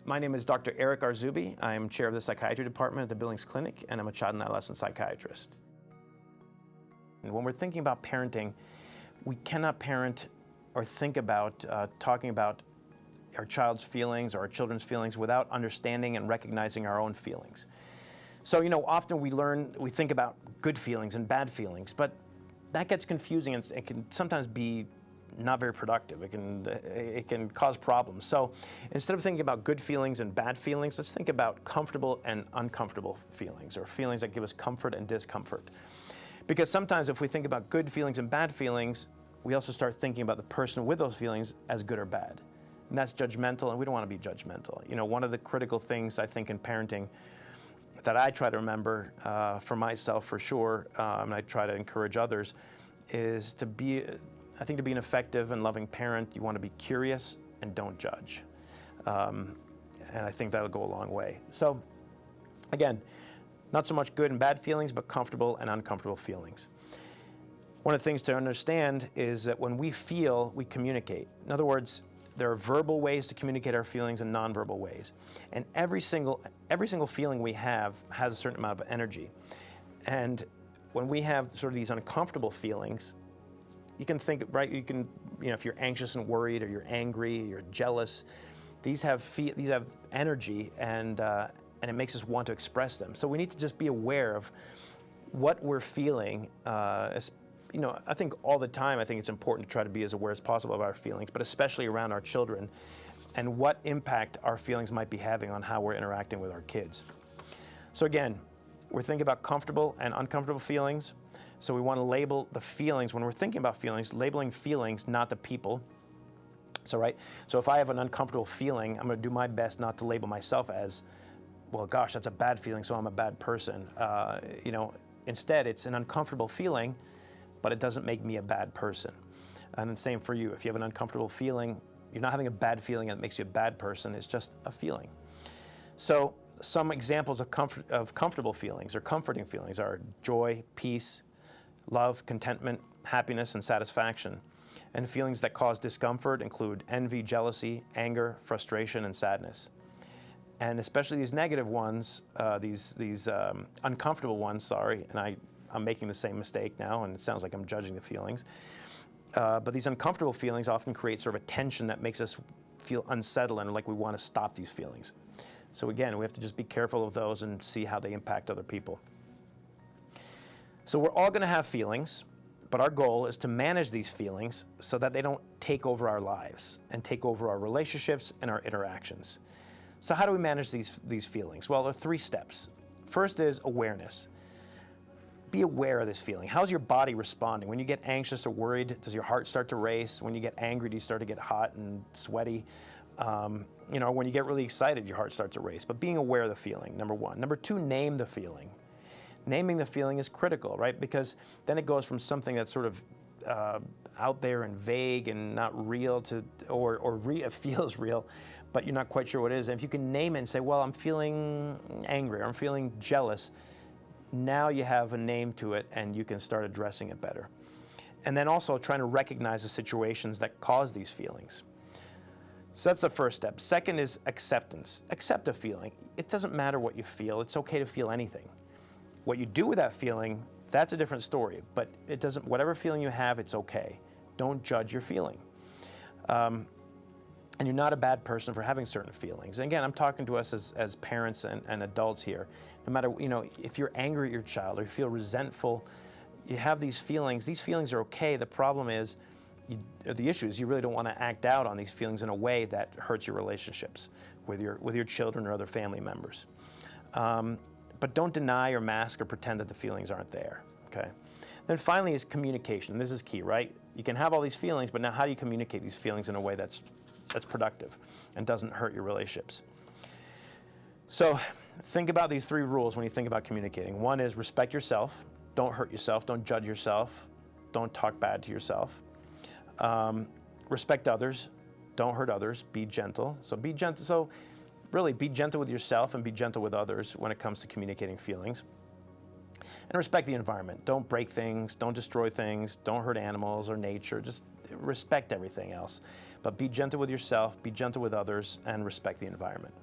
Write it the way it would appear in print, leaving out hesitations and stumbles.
My name is Dr. Eric Arzubi. I'm chair of the psychiatry department at the Billings Clinic, and I'm a child and adolescent psychiatrist. And when we're thinking about parenting, we cannot parent or think about talking about our child's feelings or our children's feelings without understanding and recognizing our own feelings. So, often we think about good feelings and bad feelings, but that gets confusing and it can sometimes be not very productive. It can cause problems. So instead of thinking about good feelings and bad feelings, let's think about comfortable and uncomfortable feelings, or feelings that give us comfort and discomfort. Because sometimes if we think about good feelings and bad feelings, we also start thinking about the person with those feelings as good or bad. And that's judgmental, and we don't want to be judgmental. One of the critical things I think in parenting that I try to remember for myself for sure, and I try to encourage others, is to be an effective and loving parent, you want to be curious and don't judge. And I think that'll go a long way. So again, not so much good and bad feelings, but comfortable and uncomfortable feelings. One of the things to understand is that when we feel, we communicate. In other words, there are verbal ways to communicate our feelings and nonverbal ways. And every single feeling we have has a certain amount of energy. And when we have sort of these uncomfortable feelings, you can think, right, if you're anxious and worried, or you're angry, you're jealous, these have energy, and it makes us want to express them. So we need to just be aware of what we're feeling. I think all the time, I think it's important to try to be as aware as possible of our feelings, but especially around our children, and what impact our feelings might be having on how we're interacting with our kids. So again, we're thinking about comfortable and uncomfortable feelings. So we want to label the feelings. When we're thinking about feelings, labeling feelings, not the people. So if I have an uncomfortable feeling, I'm going to do my best not to label myself as, well, gosh, that's a bad feeling, so I'm a bad person. Instead, it's an uncomfortable feeling, but it doesn't make me a bad person. And the same for you. If you have an uncomfortable feeling, you're not having a bad feeling that makes you a bad person. It's just a feeling. So some examples of comfortable feelings or comforting feelings are joy, peace, love, contentment, happiness, and satisfaction. And feelings that cause discomfort include envy, jealousy, anger, frustration, and sadness. And especially these negative ones, these uncomfortable ones, and I'm making the same mistake now, and it sounds like I'm judging the feelings. But these uncomfortable feelings often create sort of a tension that makes us feel unsettled and like we want to stop these feelings. So again, we have to just be careful of those and see how they impact other people. So we're all going to have feelings, but our goal is to manage these feelings so that they don't take over our lives and take over our relationships and our interactions. So how do we manage these feelings? Well, there are 3 steps. First is awareness. Be aware of this feeling. How's your body responding? When you get anxious or worried, does your heart start to race? When you get angry, do you start to get hot and sweaty? When you get really excited, your heart starts to race. But being aware of the feeling, number 1. Number 2, name the feeling. Naming the feeling is critical, right? Because then it goes from something that's sort of out there and vague and not real to, it feels real, but you're not quite sure what it is. And if you can name it and say, well, I'm feeling angry, or I'm feeling jealous, now you have a name to it and you can start addressing it better. And then also trying to recognize the situations that cause these feelings. So that's the first step. Second is acceptance. Accept a feeling. It doesn't matter what you feel. It's okay to feel anything. What you do with that feeling, that's a different story. But whatever feeling you have, it's okay. Don't judge your feeling. And you're not a bad person for having certain feelings. And again, I'm talking to us as parents and adults here. No matter, if you're angry at your child or you feel resentful, you have these feelings are okay. The problem is, the issue is you really don't want to act out on these feelings in a way that hurts your relationships with your children or other family members. But don't deny or mask or pretend that the feelings aren't there, okay? Then finally is communication. This is key, right? You can have all these feelings, but now how do you communicate these feelings in a way that's productive and doesn't hurt your relationships? So think about these 3 rules when you think about communicating. 1 is respect yourself. Don't hurt yourself. Don't judge yourself. Don't talk bad to yourself. Respect others. Don't hurt others. Be gentle. So be gentle. So really be gentle with yourself and be gentle with others when it comes to communicating feelings. And respect the environment. Don't break things. Don't destroy things. Don't hurt animals or nature. Just respect everything else. But be gentle with yourself. Be gentle with others and respect the environment.